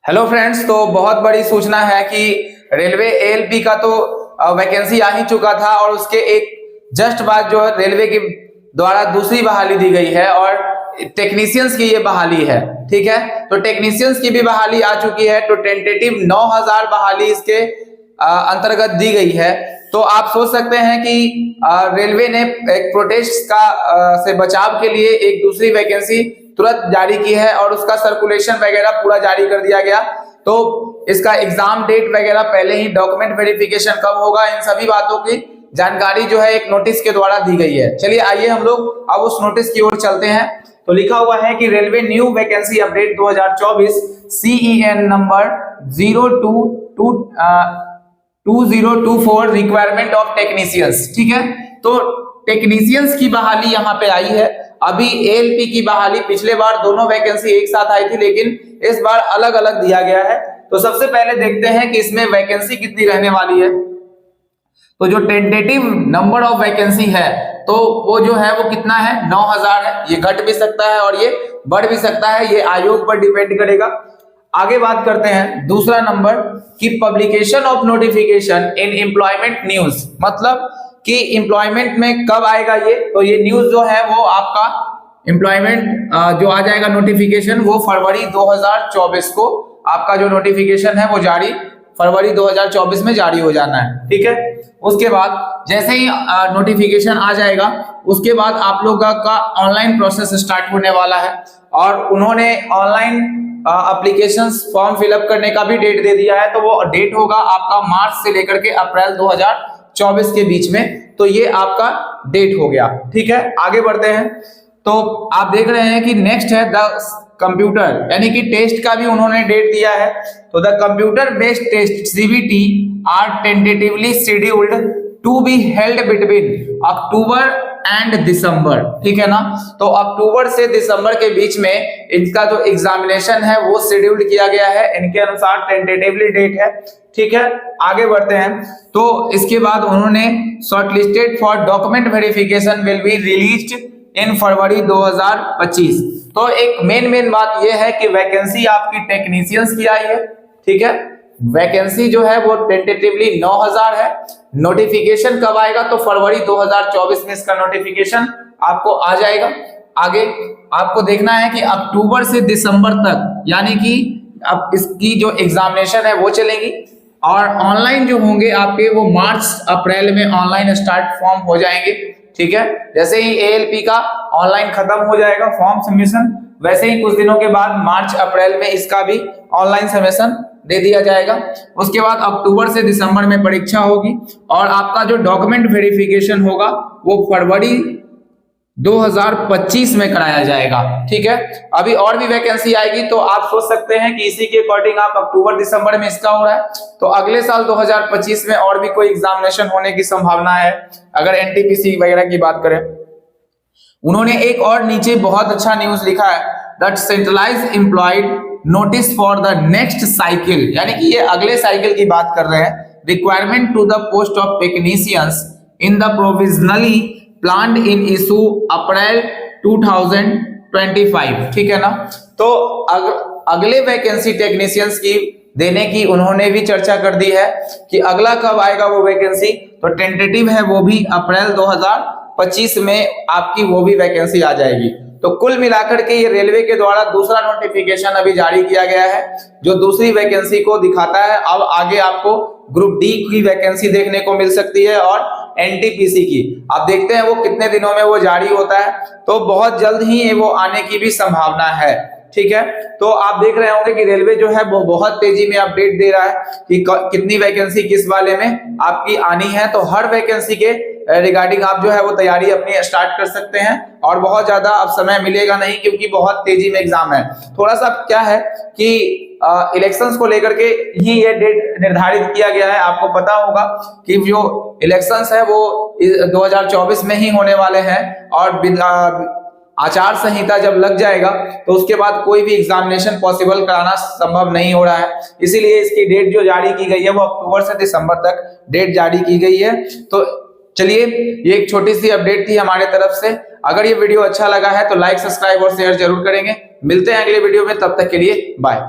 Hello friends, तो बहुत बड़ी सूचना है कि रेलवे एएलपी का तो वैकेंसी आ ही चुका था और उसके एक जस्ट बाद जो है रेलवे के द्वारा दूसरी बहाली दी गई है और टेक्नीशियंस की ये बहाली है। ठीक है, तो टेक्नीशियंस की भी बहाली आ चुकी है। तो टेंटेटिव 9000 बहाली इसके अंतर्गत दी गई है। तो आप सोच सकते हैं कि रेलवे ने एक प्रोटेस्ट का से बचाव के लिए एक दूसरी वैकेंसी तुरंत जारी की है और उसका सर्कुलेशन वगैरह पूरा जारी कर दिया गया। तो इसका एग्जाम डेट वगैरह पहले ही, डॉक्यूमेंट वेरिफिकेशन कब होगा, इन सभी बातों की जानकारी जो है एक नोटिस के द्वारा दी गई है। चलिए आइए हम लोग अब उस नोटिस की ओर चलते हैं। तो लिखा हुआ है कि railway new vacancy update 2024 CEN number 2024 requirement of technicians. ठीक है, तो टेक्नीशियंस की बहाली यहाँ पे आई है। अभी एएलपी की बहाली, पिछले बार दोनों वैकेंसी एक साथ आई थी लेकिन इस बार अलग अलग दिया गया है। तो सबसे पहले देखते हैं कि इसमें वैकेंसी कितनी रहने वाली है। तो जो टेंटेटिव नंबर ऑफ वैकेंसी है तो वो जो है वो कितना है, 9000 है। ये घट भी सकता है और ये बढ़ भी सकता है, ये आयोग पर डिपेंड करेगा। आगे बात करते हैं दूसरा नंबर कि publication of notification in employment news, मतलब कि एम्प्लॉयमेंट में कब आएगा ये। तो ये न्यूज जो है वो आपका एम्प्लॉयमेंट जो आ जाएगा नोटिफिकेशन, वो फरवरी 2024 को आपका जो नोटिफिकेशन है वो जारी फरवरी 2024 में जारी हो जाना है। ठीक है, उसके बाद जैसे ही नोटिफिकेशन आ जाएगा उसके बाद आप लोगों का ऑनलाइन प्रोसेस स्टार्ट होने वाला है और उन्होंने ऑनलाइन एप्लीकेशंस फॉर्म फिलअप करने का भी डेट दे दिया है। तो वो डेट होगा आपका मार्च से लेकर के अप्रैल 2024 के बीच में। तो ये आपका डेट हो गया। ठीक है, आगे बढ़ते हैं। तो आप देख रहे हैं कि नेक्स्ट है द कंप्यूटर, यानी कि टेस्ट का भी उन्होंने डेट दिया है। तो the computer based test CBT are tentatively scheduled to be held between October and December. ठीक है ना, तो अक्टूबर से दिसंबर के बीच में इनका जो एग्जामिनेशन है वो शेड्यूल्ड किया गया है, इनके अनुसार टेंटेटिवली डेट है। ठीक है, आगे बढ़ते हैं। तो इसके बाद उन्होंने shortlisted for document verification will be released in February 2025। तो एक मेन बात यह है कि वैकेंसी आपकी टेक्नीशियंस की आई है। ठीक है, वैकेंसी जो है वो टेंटेटिवली 9000 है। नोटिफिकेशन कब आएगा, तो फरवरी 2024 में इसका नोटिफिकेशन आपको आ जाएगा। आगे आपको देखना है कि अक्टूबर से दिसंबर तक, यानी कि अब इसकी जो एग्जामिनेशन है वो चलेगी और ऑनलाइन जो होंगे आपके वो मार्च अप्रैल में ऑनलाइन स्टार्ट फॉर्म हो जाएंगे। ठीक है, जैसे ही एएलपी का ऑनलाइन खत्म हो जाएगा फॉर्म सबमिशन, वैसे ही कुछ दिनों के बाद मार्च अप्रैल में इसका भी ऑनलाइन सबमिशन दे दिया जाएगा। उसके बाद अक्टूबर से दिसंबर में परीक्षा होगी और आपका जो डॉक्यूमेंट वेरिफिकेशन होगा वो फरवरी 2025 में कराया जाएगा। ठीक है, अभी और भी वैकेंसी आएगी तो आप सोच सकते हैं कि इसी के अकॉर्डिंग आप अक्टूबर दिसंबर में इसका हो रहा है तो अगले साल 2025 में और भी कोई एग्जामिनेशन होने की संभावना है। अगर एनटीपीसी वगैरह की बात करें, उन्होंने एक और नीचे बहुत अच्छा न्यूज लिखा है that centralised employed notice for the next cycle, यानी कि ये अगले साइकिल की बात कर रहे हैं। Requirement to the post of technicians in the provisionally planned in issue April 2025। ठीक है ना, तो अगले वैकेंसी टेक्नीशियंस की देने की उन्होंने भी चर्चा कर दी है कि अगला कब आएगा वो वैकेंसी। तो टेंटेटिव है वो भी अप्रैल 2025 में आपकी वो भी वैकेंसी आ जाएगी। तो कुल मिलाकर के ये रेलवे के द्वारा दूसरा नोटिफिकेशन अभी जारी किया गया है जो दूसरी वैकेंसी को दिखाता है। अब आगे आपको ग्रुप डी की वैकेंसी देखने को मिल सकती है और एनटीपीसी की। आप देखते हैं वो कितने दिनों में वो जारी होता है, तो बहुत जल्द ही वो आने की भी संभावना है। ठीक है, तो आप देख रहे होंगे कि रेलवे जो है वो बहुत तेजी में अपडेट दे रहा है कि कितनी वैकेंसी किस वाले में आपकी आनी है। तो हर वैकेंसी के रिगार्डिंग आप जो है वो तैयारी अपनी स्टार्ट कर सकते हैं और बहुत ज्यादा अब समय मिलेगा नहीं क्योंकि बहुत तेजी में एग्जाम है। थोड़ा सा क्या है कि इलेक्शंस को लेकर के ही ये डेट निर्धारित किया गया है। आपको पता होगा कि जो इलेक्शंस है वो 2024 में ही होने वाले हैं और आचार संहिता जब लग जाएगा तो उसके बाद कोई भी एग्जामिनेशन पॉसिबल कराना संभव नहीं हो रहा है। इसीलिए इसकी डेट जो जारी की गई है वो अक्टूबर से दिसंबर तक डेट जारी की गई है। तो चलिए, ये एक छोटी सी अपडेट थी हमारे तरफ से। अगर ये वीडियो अच्छा लगा है तो लाइक, सब्सक्राइब और शेयर जरूर करेंगे। मिलते हैं अगले वीडियो में, तब तक के लिए बाय।